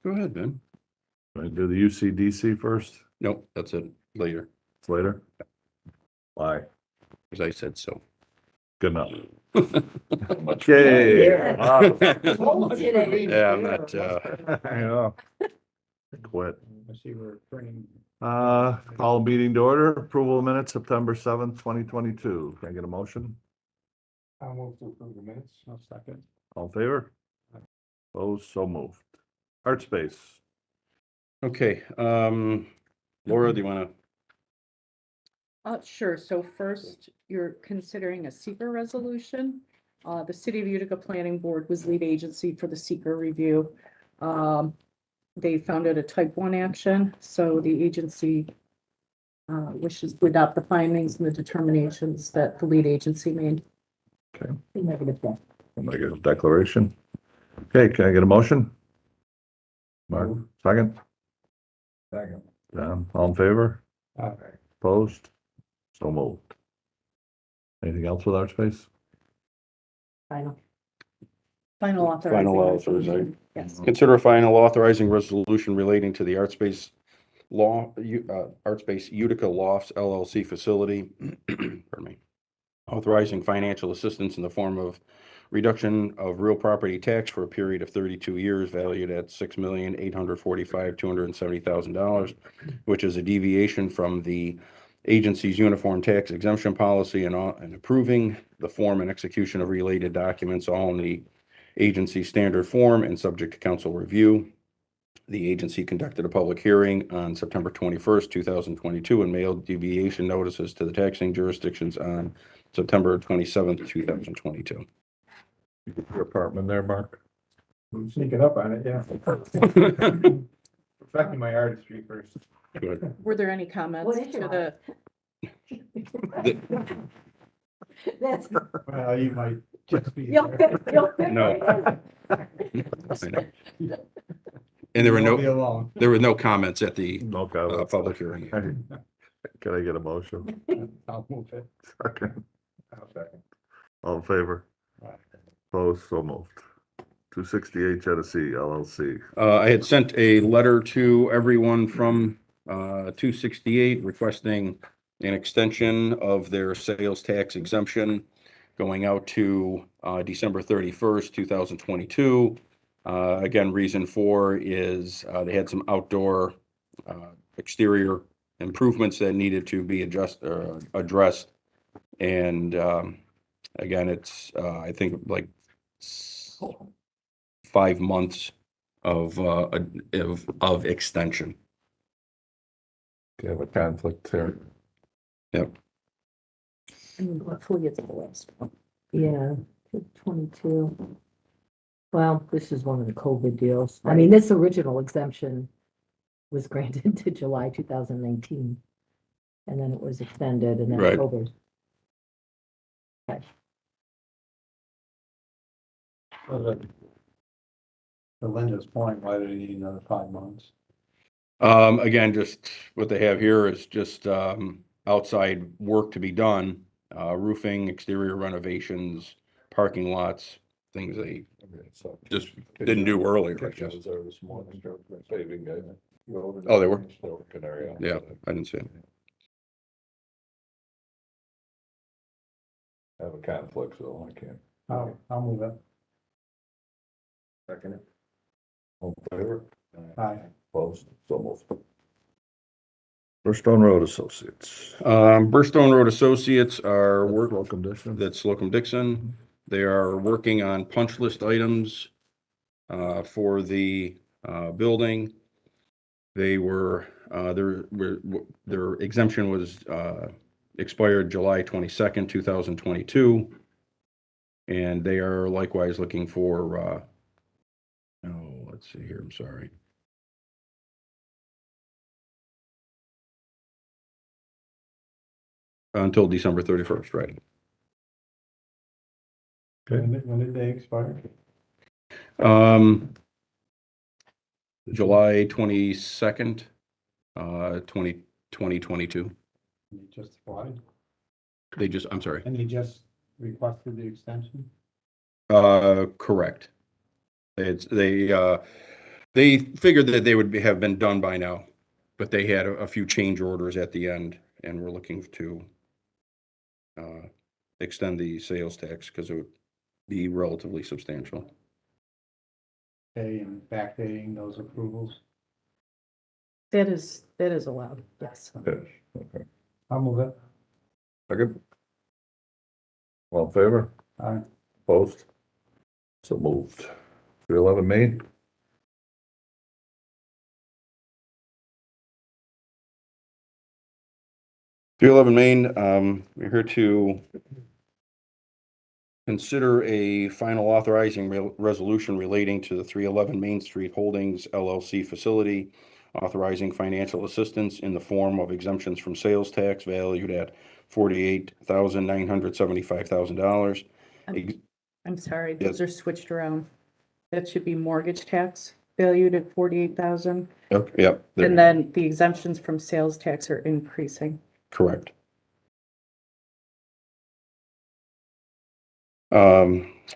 Go ahead, Ben. I do the UCDC first, Nope, that's it later, it's later? Why? as I said so. Good enough. Okay. Yeah. Yeah, I'm not, I know. Quit. Call meeting to order, approval of minutes, September 7th, 2022. Can I get a motion? I'll move to approve the minutes. I'll second. All in favor? Opposed, so moved. Art space. okay, Laura, do you want Sure. So first, you're considering a seeker resolution. The City of Utica Planning Board was lead agency for the seeker review. They found it a type 1 action, so the agency wishes to adopt the findings and the determinations that the lead agency made. Okay. Negative one. Can I get a declaration? Okay, can I get a motion? Mark, second? Second. John, all in favor? Aye. Opposed? So moved. Anything else with art space? Final Final authorizing authorizing. resolution. Yes. consider a final authorizing resolution relating to the Art Space Art Space Utica Lofts LLC facility, pardon me, authorizing financial assistance in the form of reduction of real property tax for a period of 32 years valued at $6,845,270,000, which is a deviation from the agency's uniform tax exemption policy and approving the form and execution of related documents, all in the agency standard form and subject to council review. The agency conducted a public hearing on September 21st, 2022, and mailed deviation notices to the taxing jurisdictions on September 27th, 2022. Your apartment there, Mark? I'm sneaking up on it, yeah. Perfecting my artistry first. Good. Were there any comments What is to your the, That's. Well, you might just be. You'll fit, you'll fit. No. right in. I know. And there were You'll be no, alone. there were no comments at the No comments. public hearing. Can I get a motion? I'll move it. Second. I'll second. All in favor? Opposed, so moved. 268 Genesee LLC. I had sent a letter to everyone from 268 requesting an extension of their sales tax exemption going out to December 31st, 2022. Again, reason for is they had some outdoor exterior improvements that needed to be addressed. And again, it's I think like 5 months of extension. Do you have a conflict here? Yep. hopefully it's the last one. Yeah, 22. Well, this is one of the COVID deals. I mean, this original exemption was granted to July 2019. And then it was extended and then Right. COVID. Okay. To Linda's point, why do they need another 5 months? Again, just what they have here is just outside work to be done, roofing, exterior renovations, parking lots, things they just didn't do earlier, I guess. Oh, they were? Yeah, I didn't see it. I have a conflict, so I can't. I'll move it. Second. All in favor? Aye. Opposed, so moved. Burstone Road Associates. Burstone Road Associates are Work conditions. that's Slocum Dixon. They are working on punch list items for the building. They were their exemption was expired July 22nd, 2022. And they are likewise looking for let's see here, I'm sorry. Until December 31st, right? When did they expire? July 22nd, 2022. You just applied I'm sorry, and you just requested the extension? correct. They They figured that they would have been done by now, but they had a few change orders at the end, and we're looking to extend the sales tax because it would be relatively substantial. Okay, and backdating those approvals. That is allowed, yes. Yes, okay. I'll move it. Second? All in favor? Aye. Opposed? So moved. 311 Main? Three eleven Main, we're here to consider a final authorizing resolution relating to the 311 Main Street Holdings LLC facility, authorizing financial assistance in the form of exemptions from sales tax valued at $48,975,000. I'm sorry, Yes. those are switched around. That should be mortgage tax valued at 48,000. Yep, And then the exemptions from sales tax are increasing. correct.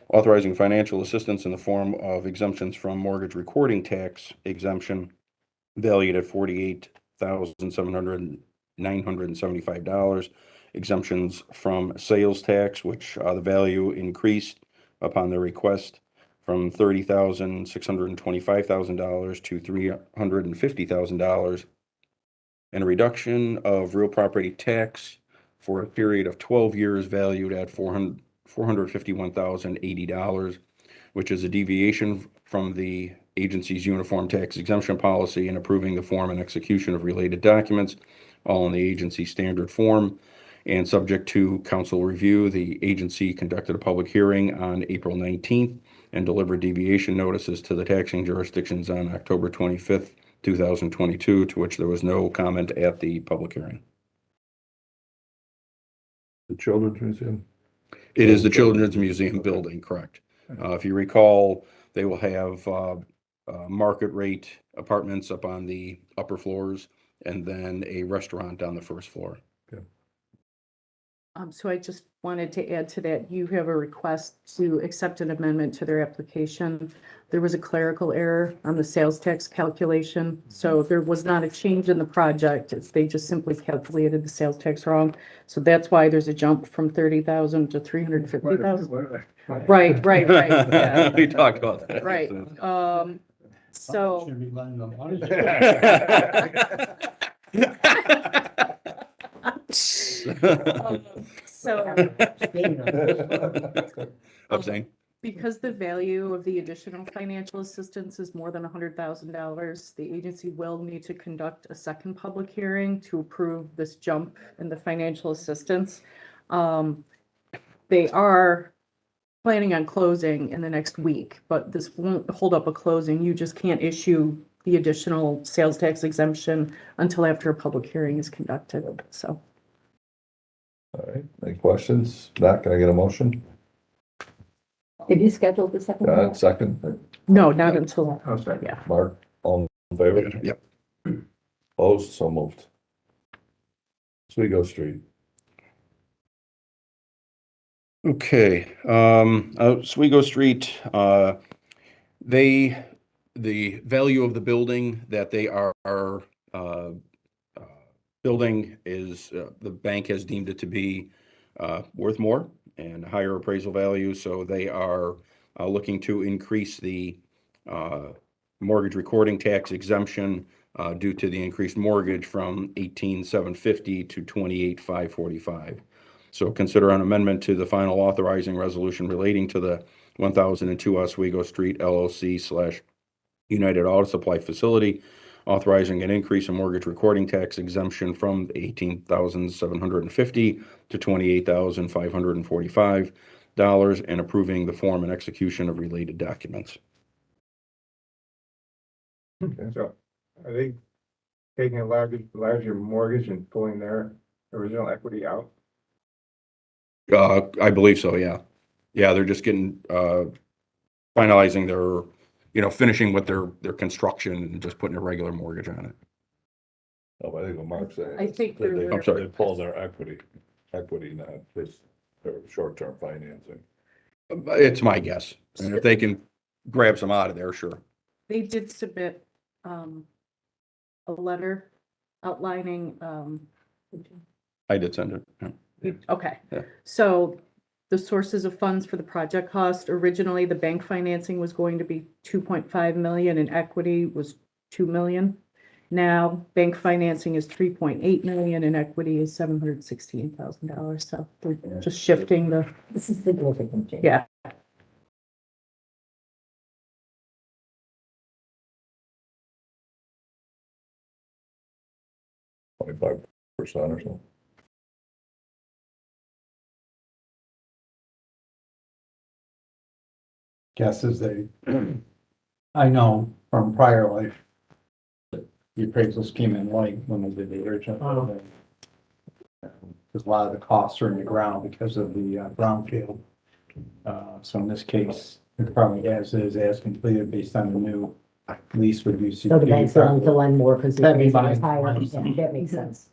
Authorizing financial assistance in the form of exemptions from mortgage recording tax exemption valued at $48,975. Exemptions from sales tax, which the value increased upon the request from $30,625,000 to $350,000. And a reduction of real property tax for a period of 12 years valued at $451,080, which is a deviation from the agency's uniform tax exemption policy and approving the form and execution of related documents, all in the agency standard form. And subject to council review, the agency conducted a public hearing on April 19th and delivered deviation notices to the taxing jurisdictions on October 25th, 2022, to which there was no comment at the public hearing. The Children's Museum? It is the Children's Museum building, correct. If you recall, they will have market rate apartments up on the upper floors and then a restaurant on the first floor. So I just wanted to add to that, you have a request to accept an amendment to their application. There was a clerical error on the sales tax calculation, so there was not a change in the project. They just simply calculated the sales tax wrong. So that's why there's a jump from 30,000 to 350,000. Right, yeah, We talked about that. right. So. Should be lending them money. So Abstain. because the value of the additional financial assistance is more than $100,000, the agency will need to conduct a second public hearing to approve this jump in the financial assistance. They are planning on closing in the next week, but this won't hold up a closing. You just can't issue the additional sales tax exemption until after a public hearing is conducted, so. All right, any questions? Not, can I get a motion? Have you scheduled the second? Got one? it, second? No, not until, I'll second. yeah. Mark, all in favor? Yep. Opposed, so moved. Sligo Street. Okay, Oswego Street, the value of the building that they are building is, the bank has deemed it to be worth more and higher appraisal value, so they are looking to increase the mortgage recording tax exemption due to the increased mortgage from 18,750 to 28,545. So consider an amendment to the final authorizing resolution relating to the 1002 Oswego Street LLC / United Auto Supply Facility, authorizing an increase in mortgage recording tax exemption from 18,750 to $28,545 and approving the form and execution of related documents. So are they taking a larger mortgage and pulling their original equity out? I believe so, yeah. Yeah, they're just getting, finalizing their, finishing with their construction and just putting a regular mortgage on it. Oh, I think what Mark said. I think that they're- I'm sorry. They pull their equity, not this, their short-term financing. It's my guess. And if they can grab some out of there, sure. They did submit, a letter outlining, I did send it. Yeah. okay. Yeah. So the sources of funds for the project cost, originally the bank financing was going to be 2.5 million and equity was 2 million. Now bank financing is 3.8 million and equity is $768,000. So we're just shifting the, This is significant change. yeah. 25% or something. Guesses they, I know from prior life, the appraisals came in light when they did the original. Oh. Because a lot of the costs are in the ground because of the brownfield. So in this case, it probably as completed based on the new lease with UCP. So the bank's willing to lend more because the That'd be appraisal is fine. higher. Yeah, that makes sense.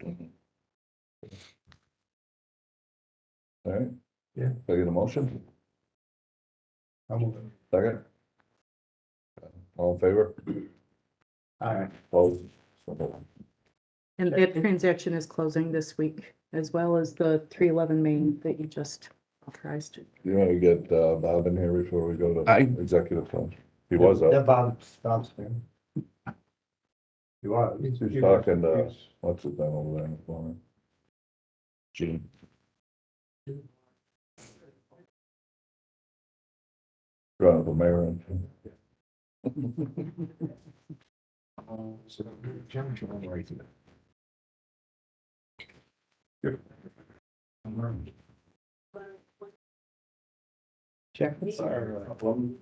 All right. Yeah. Can I get a motion? Second? All in favor? All right. Opposed? And that transaction is closing this week, as well as the 311 Main that you just authorized. You want to get Bob in here before we go to I- executive session? He was Yeah, up. Bob's there. You are. He's talking to, what's his name over there in the corner? Gene. Running for mayor. and- Check this out.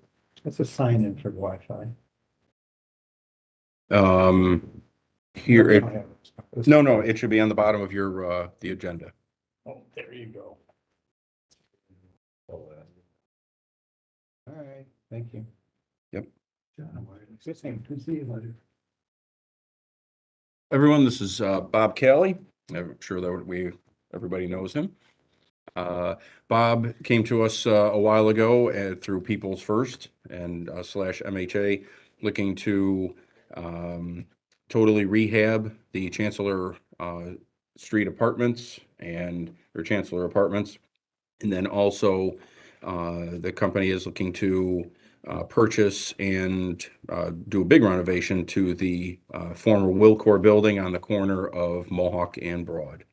It's a sign in for Wi-Fi. Here, no, it should be on the bottom of your, the agenda. Oh, there you go. All right, thank you. Yep. Good thing, good to see you later. Everyone, this is Bob Kelly. I'm sure that everybody knows him. Bob came to us a while ago through People's First and slash MHA, looking to totally rehab the Chancellor Street apartments and or Chancellor Apartments. And then also the company is looking to purchase and do a big renovation to the former Wilcor building on the corner of Mohawk and Broad.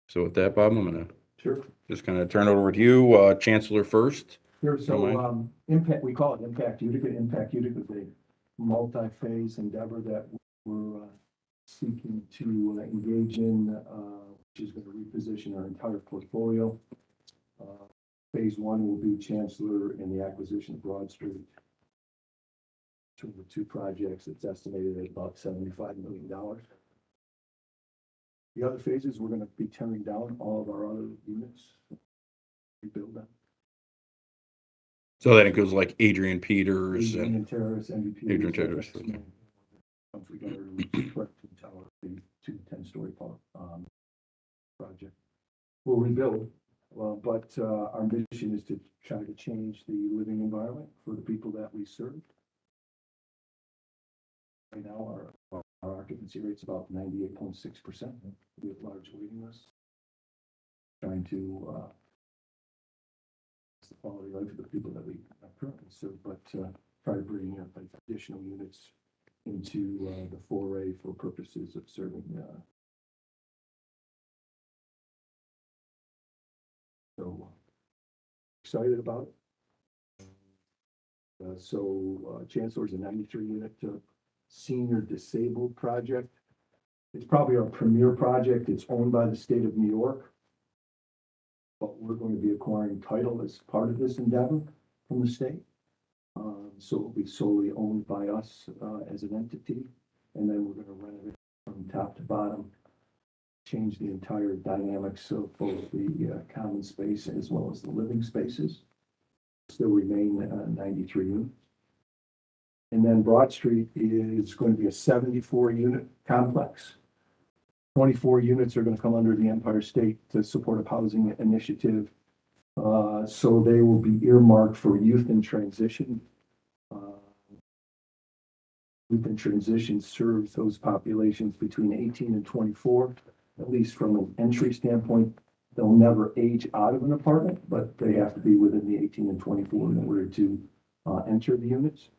So with that, Bob, I'm gonna Sure, just kind of turn it over to you, Chancellor first. sure. Don't So, mind. Impact, we call it Impact Utica. Impact Utica is a multi-phase endeavor that we're seeking to engage in, which is going to reposition our entire portfolio. Phase one will be Chancellor and the acquisition of Broad Street. Between the two projects, it's estimated at about $75 million. The other phases, we're going to be tearing down all of our other units, rebuild them. So that includes like Adrian Peters and, Adrian Terrace, MVP. Adrian Terrace, Comes together to correct the tower, the 10-story project. We'll rebuild, but our mission is to try to change the living environment for the people that we serve. Right now, our occupancy rate's about 98.6%. We have large waiting lists. Trying to the quality of life of the people that we currently serve, but try to bring up additional units into the foray for purposes of serving. So excited about it. Chancellor's a 93-unit senior disabled project. It's probably our premier project. It's owned by the state of New York. But we're going to be acquiring title as part of this endeavor from the state. So it'll be solely owned by us as an entity. And then we're going to renovate from top to bottom, change the entire dynamics of both the common space as well as the living spaces. Still remain 93 units. And then Broad Street is going to be a 74-unit complex. 24 units are going to come under the Empire State Supportive Housing Initiative. So they will be earmarked for youth in transition Lutheran transition serves those populations between 18 and 24, at least from an entry standpoint. They'll never age out of an apartment, but they have to be within the 18 and 24 in order to enter the units.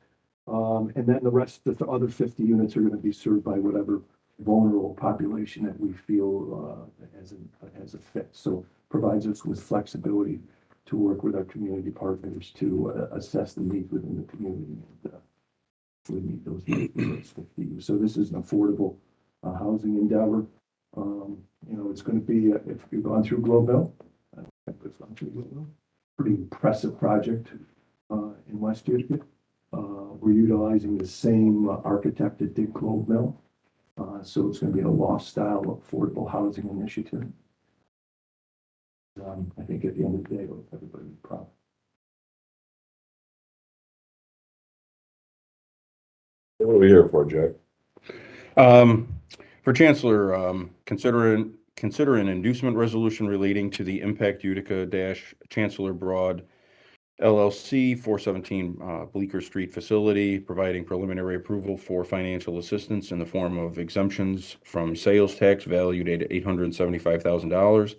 And then the rest, the other 50 units are going to be served by whatever vulnerable population that we feel has a fit. So provides us with flexibility to work with our community partners to assess the needs within the community and we meet those needs with those 50 use. So this is an affordable housing endeavor. It's going to be, if you've gone through Globeville, it's gone through Globeville, pretty impressive project in West Utica. We're utilizing the same architect that did Globeville. So it's going to be a loft style affordable housing initiative. I think at the end of the day, everybody will be proud. What are we here for, Jack? For Chancellor, consider an inducement resolution relating to the Impact Utica Chancellor Broad LLC 417 Bleecker Street facility, providing preliminary approval for financial assistance in the form of exemptions from sales tax valued at $875,000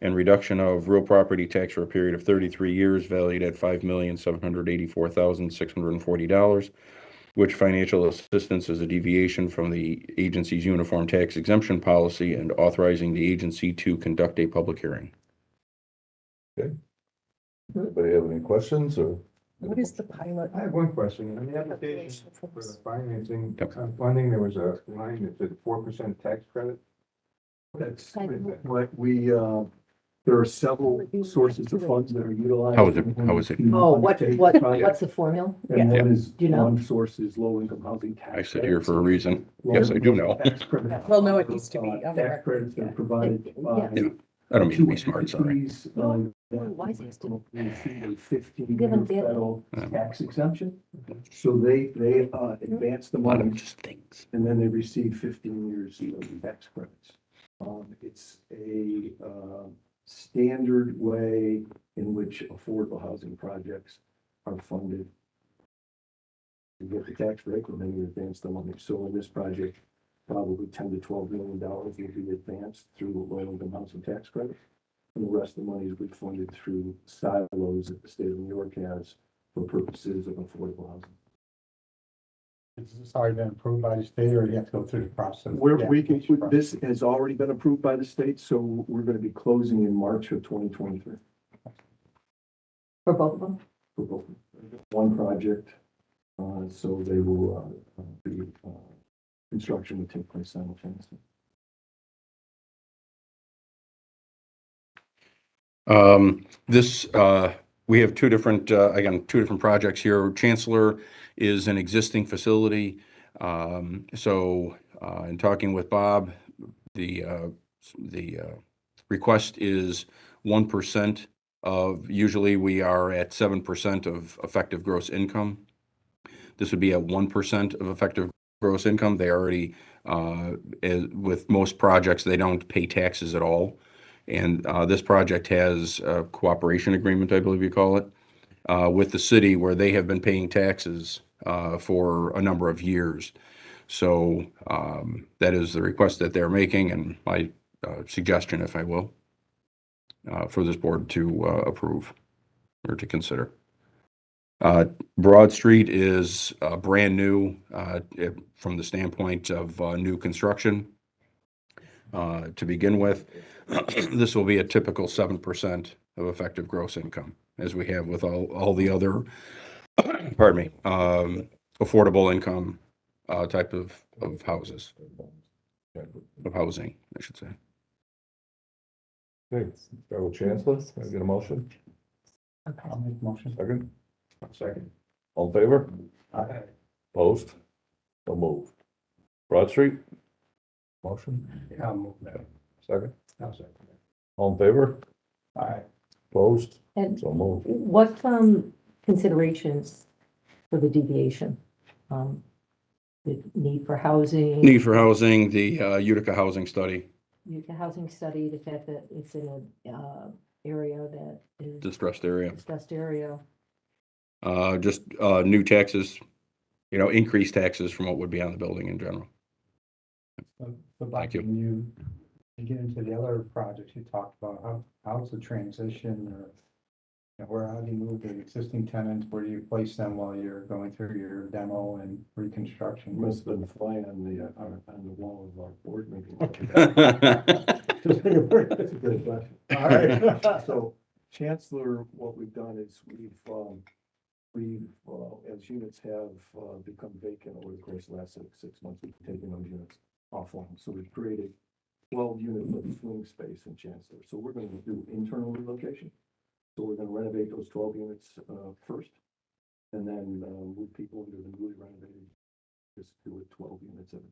and reduction of real property tax for a period of 33 years valued at $5,784,640, which financial assistance is a deviation from the agency's uniform tax exemption policy, and authorizing the agency to conduct a public hearing. Anybody have any questions or? What is the pilot? I have one question. On the application for the financing, funding, there was a line that said 4% tax credit. That's what we, there are several sources of funds that are utilized. How is it? Oh, what's the formula? And one is, Do you know? one source is low income housing tax. I sit here credits. for a reason. Yes, I do know. Tax credits. Well, no, it needs to be on the Tax record, credits that yeah. are provided by. Yeah. I don't mean to be smart, sorry. entities, Why is it still- receive a 15-year Given the- federal tax exemption. So they advance the A lot of money just things. and then they receive 15 years of tax credits. It's a standard way in which affordable housing projects are funded. You get the tax break and then you advance the money. So in this project, probably $10 to $12 million will be advanced through the low-income housing tax credit. And the rest of the money will be funded through silos that the state of New York has for purposes of affordable housing. Has this already been approved by the state or you have to go through the process? This has already been approved by the state, so we're going to be closing in March of 2023 For both of them? for both. One project, so they will be, construction will take place simultaneously. We have two different projects here. Chancellor is an existing facility. In talking with Bob, the request is 1% of, usually we are at 7% of effective gross income. This would be at 1% of effective gross income. They already, with most projects, they don't pay taxes at all. And this project has a cooperation agreement, I believe you call it, with the city where they have been paying taxes for a number of years. So that is the request that they're making, and my suggestion, if I will, for this board to approve or to consider. Broad Street is brand new from the standpoint of new construction. To begin with, this will be a typical 7% of effective gross income, as we have with all the other, pardon me, affordable income type of houses, of housing, I should say. Okay, Fellow Chancellor, can I get a motion? I'll make a motion. Second, Second. all in favor? Aye. Opposed? So moved. Broad Street? Motion, Yeah, I'll move that. second, I'll second that. all in favor? Aye. Opposed? And So moved. what considerations for the deviation? The need for housing? Need for housing, the Utica housing study, The housing study, the fact that it's in a area that is distressed area. discussed area. Just new taxes increase taxes from what would be on the building in general. So Bob, Thank you. when you get into the other projects you talked about, how's the transition or how do you move the existing tenants? Where do you place them while you're going through your demo and reconstruction? Must have been flying on the wall of our board meeting. That's a good question. All right. So Chancellor, what we've done is as units have become vacant over the course of the last 6 months, we've taken those units offline. So we've created 12 units of swing space in Chancellor. So we're going to do internal relocation. So we're going to renovate those 12 units first, and then move people into the newly renovated. Just do it 12 units of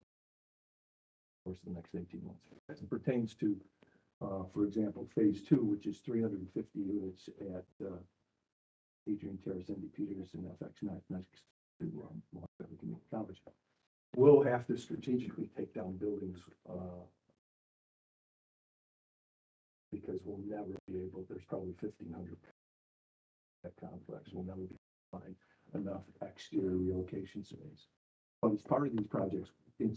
course of the next 18 months. As it pertains to, for example, phase 2, which is 350 units at Adrian Terrace, ND Peterson, FX next to Montgomery Community College. We'll have to strategically take down buildings because we'll never be able. There's probably 1,500 that complex. We'll never be able to find enough exterior relocation space. But as part of these projects, the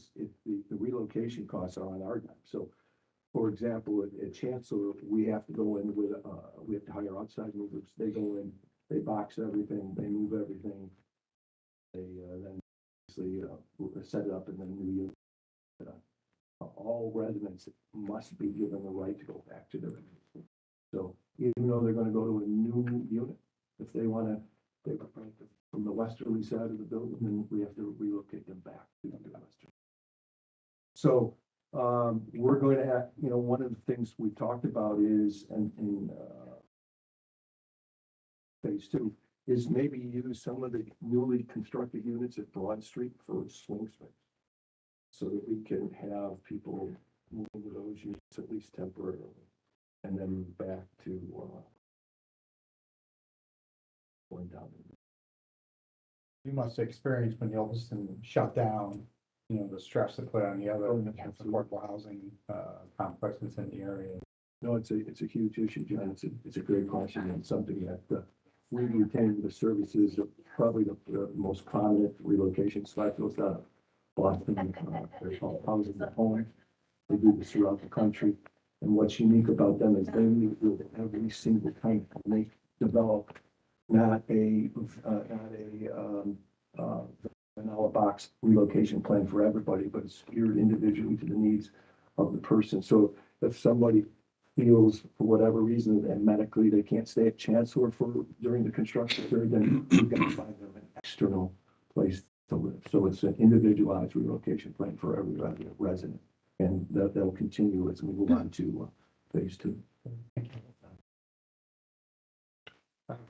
relocation costs are on our dime. So, for example, at Chancellor, we have to go in with we have to hire outside movers. They go in, they box everything, they move everything, they then obviously set it up, and then we all residents must be given the right to go back to their. So even though they're going to go to a new unit, if they want to, they from the westerly side of the building, then we have to relocate them back to the western. So we're going to have, one of the things we talked about is, in phase 2, is maybe use some of the newly constructed units at Broad Street for swing space, so that we can have people move into those units at least temporarily, and then back to going down. You must experience when Yellowstone shut down, the stress they put on the other affordable housing complexes in the area. No, it's a huge issue, John. It's a great question, and something that we retain the services of probably the most prominent relocation site goes down Boston. They're called Housing the Home. They do this throughout the country. And what's unique about them is they meet with every single time, and they develop not a vanilla box relocation plan for everybody, but it's geared individually to the needs of the person. So if somebody feels for whatever reason that medically they can't stay at Chancellor during the construction period, then we've got to find them an external place to live. So it's an individualized relocation plan for every resident, and that'll continue as we move on to phase 2.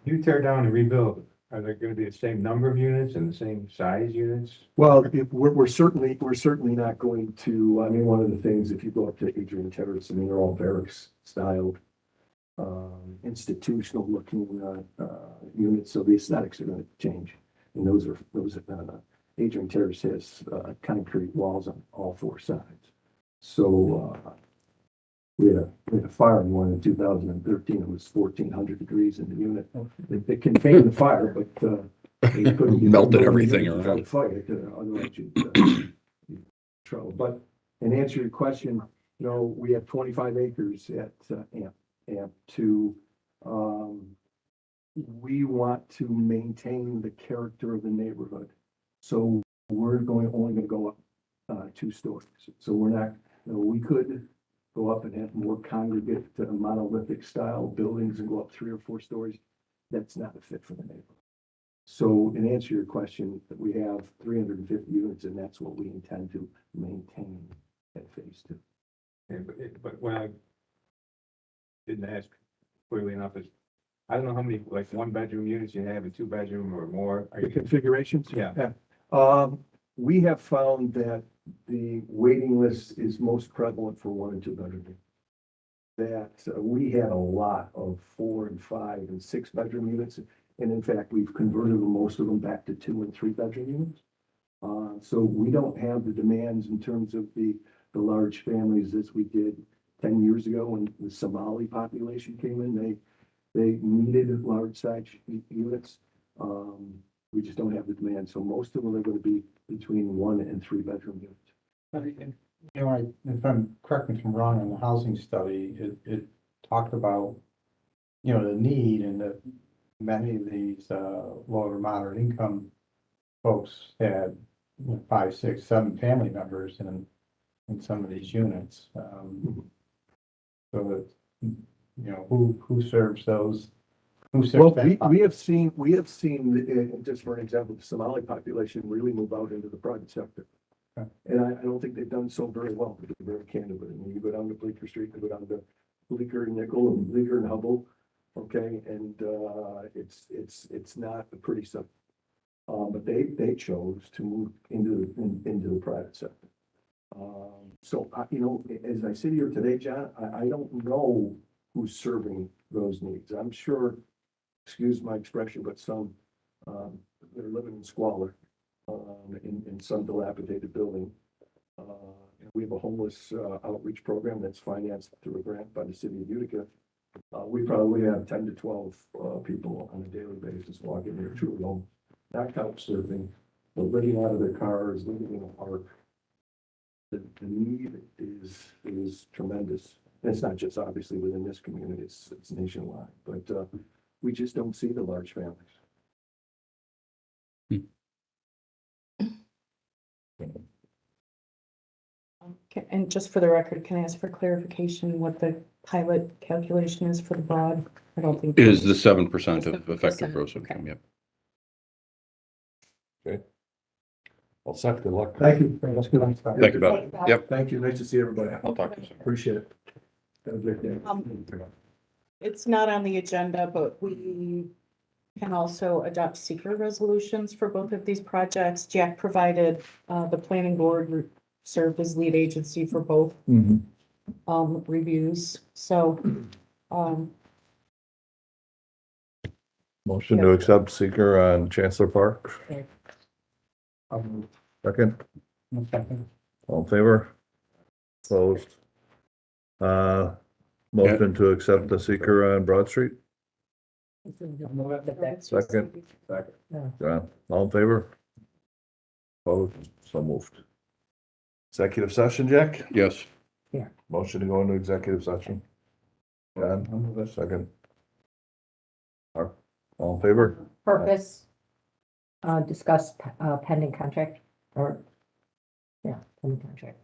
You tear down and rebuild, are there going to be the same number of units and the same size units? Well, we're certainly not going to. I mean, one of the things, if you go up to Adrian Terrace, I mean, they're all barracks styled, institutional looking units. So the aesthetics are going to change, and those are Adrian Terrace has concrete walls on all 4 sides. So we had a fire in one in 2013. It was 1,400 degrees in the unit. It contained the fire, but they couldn't get Melted everything to around. fight it. Otherwise, you'd trouble. But in answer to your question, we have 25 acres at AMP2. We want to maintain the character of the neighborhood, so we're only going to go up 2 stories. So we're not. We could go up and have more congregate monolithic style buildings and go up 3 or 4 stories. That's not a fit for the neighborhood. So in answer to your question, we have 350 units, and that's what we intend to maintain at phase 2. Yeah, but when I didn't ask clearly enough, is I don't know how many, like, 1-bedroom units you have, a 2-bedroom or more. Are The you? configurations? Yeah. We have found that the waiting list is most prevalent for 1 and 2 bedroom. That we had a lot of 4 and 5 and 6 bedroom units. And in fact, we've converted most of them back to 2 and 3 bedroom units. So we don't have the demands in terms of the large families as we did 10 years ago when the Somali population came in. They needed large size units. We just don't have the demand, so most of them are gonna be between 1 and 3 bedroom units. But you know, if I'm, correct me if I'm wrong, in the housing study, it talked about, you know, the need and that many of these, low to moderate income folks had, you know, 5, 6, 7 family members in some of these units. So that, you know, who serves those? Who serves Well, that? we have seen, just for an example, the Somali population really move out into the private sector. Okay. And I don't think they've done so very well, to be very candid with it. I mean, you go down to Bleecker Street, you go down to Bleecker and Nickel and Bleecker and Hubble, okay, and, it's not a pretty stuff. But they chose to move into the private sector. So, you know, as I sit here today, John, I don't know who's serving those needs. I'm sure, excuse my expression, but some, they're living in squalor, in some dilapidated building. We have a homeless, outreach program that's financed through a grant by the city of Utica. We probably have 10 to 12, people on a daily basis walking here to a home, not couch surfing, but living out of their cars, living in a park. The need is tremendous. And it's not just obviously within this community, it's nationwide, but, we just don't see the large families. And just for the record, can I ask for clarification what the pilot calculation is for the broad? I don't think. Is the 7% of 7%, effective gross okay. income, yep. Well, Seth, good luck. Thank you. That's good. Thank you, Bob. Yep. Thank you. Nice to see everybody. I'll talk to you soon. Appreciate it. Have a great day. It's not on the agenda, but we can also adopt secret resolutions for both of these projects. Jack provided, the planning board served as lead agency for both, reviews. So, Motion to accept seeker on Chancellor Park. Second, all in favor? Closed. Motion to accept the seeker on Broad Street. Second. John, all in favor? Opposed? So moved. Executive session, Jack? Yes. Motion to go into executive session. John, second. All in favor? Purpose, discuss, pending contract, or, yeah, pending contract.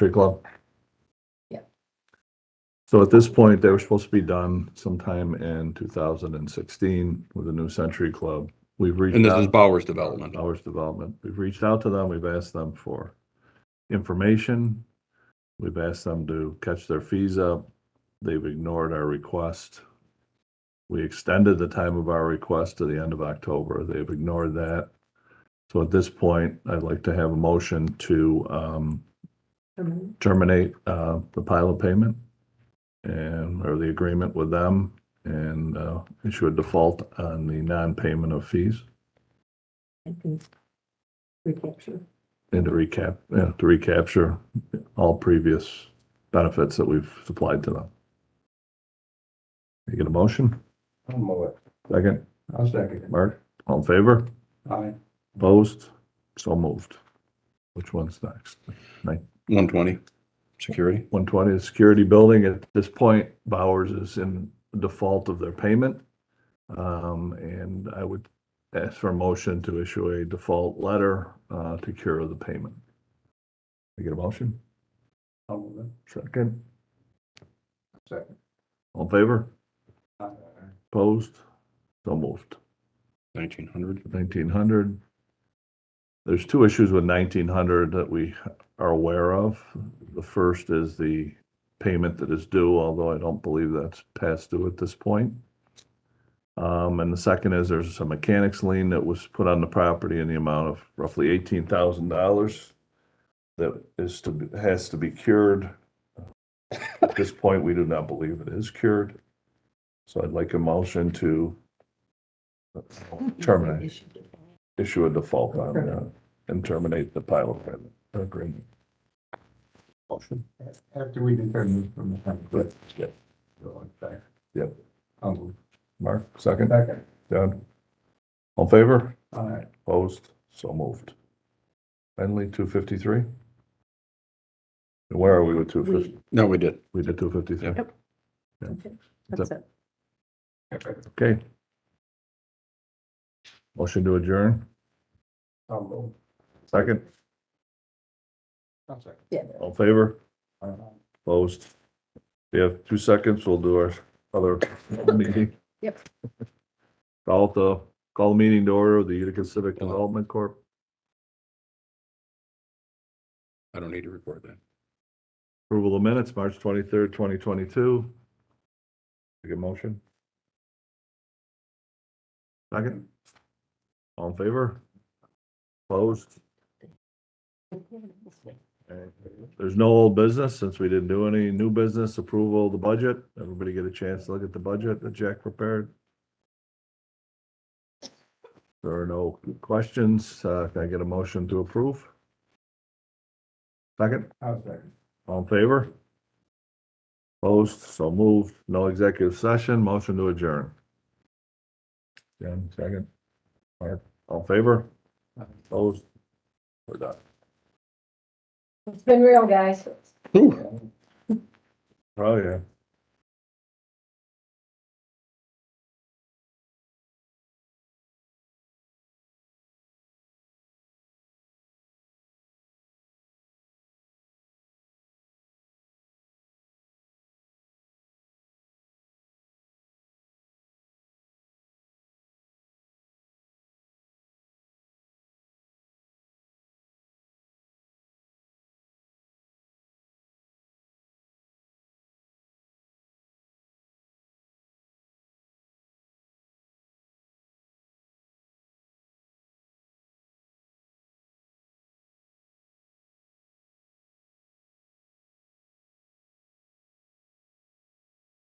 Tree Club? Yeah. So at this point, they were supposed to be done sometime in 2016 with the new Century Club. We've reached And this is out, Bowers Development. Bowers Development. We've reached out to them. We've asked them for information. We've asked them to catch their fees up. They've ignored our request. We extended the time of our request to the end of October. They've ignored that. So at this point, I'd like to have a motion to terminate the pilot payment and, or the agreement with them and issue a default on the non-payment of fees And recapture. and to recapture all previous benefits that we've supplied to them. You get a motion? I'll move it. Second, I'll second it. Mark, all in favor? Aye. Opposed? So moved. Which one's next? 120, security. 120, the security building. At this point, Bowers is in default of their payment. And I would ask for a motion to issue a default letter to cure the payment. You get a motion? I'll move it. Second, Second. all in favor? Aye. Opposed? So moved. 1900. 1900. There's two issues with 1900 that we are aware of. The first is the payment that is due, although I don't believe that's past due at this point. And the second is there's a mechanics lien that was put on the property in the amount of roughly $18,000 that is has to be cured. At this point, we do not believe it is cured. So I'd like a motion to terminate, issue a default on that and terminate the pilot agreement. Motion. After we determine from the time. Good. Yep. Go on back. Yep. I'll move. Mark, second. Second. Done. All in favor? Aye. Opposed? So moved. Finally, 253. And where are we with 250? No, we did. We did 253. Yep. Okay. That's it. Okay. Motion to adjourn. I'll move. Second. I'll second. Yeah. All in favor? Aye. Opposed? We have 2 seconds. We'll do our other meeting. Yep. Call the meeting to order of the Utica Civic Development Corp. I don't need to report that. Approval of minutes, March 23rd, 2022. Take a motion. Second. All in favor? Opposed? There's no old business since we didn't do any new business. Approval of the budget. Everybody get a chance to look at the budget that Jack prepared. There are no questions. Can I get a motion to approve? Second. I'll second. All in favor? Opposed? So moved. No executive session. Motion to adjourn. Jen, second. Mark, all in favor? Opposed? We're done. It's been real, guys. Ooh. Oh, yeah.